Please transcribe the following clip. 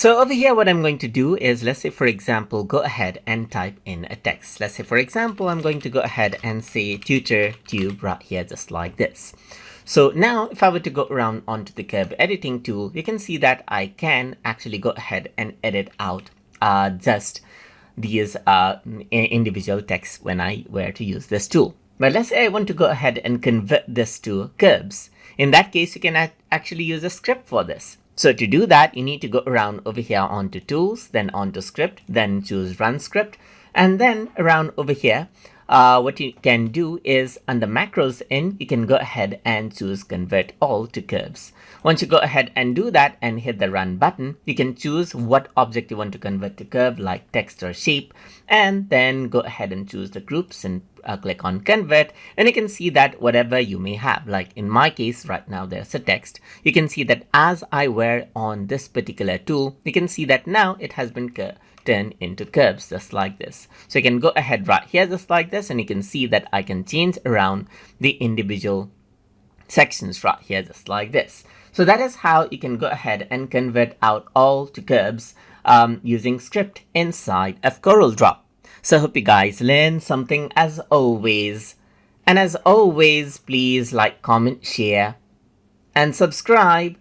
So over here, what I'm going to do is, let's say, for example, go ahead and type in a text. Let's say, for example, I'm going to go ahead and say tutor tube right here, just like this. So now if I were to go around onto the curve editing tool, you can see that I can actually go ahead and edit out just these individual texts when I were to use this tool. But let's say I want to go ahead and convert this to curves. In that case, you can actually use a script for this. So to do that, you need to go around over here onto tools, then onto script, then choose run script, and then around over here, what you can do is under macros in, you can go ahead and choose convert all to curves. Once you go ahead and do that and hit the run button, you can choose what object you want to convert to curve, like text or shape, and then go ahead and choose the groups and click on convert, and you can see that whatever you may have, like in my case right now there's a text, you can see that as I were on this particular tool, you can see that now it has been turned into curves just like this. So you can go ahead right here just like this, and you can see that I can change around the individual sections right here just like this. So that is how you can go ahead and convert out all to curves using script inside of CorelDraw. So I hope you guys learned something as always. And as always, please like, comment, share, and subscribe.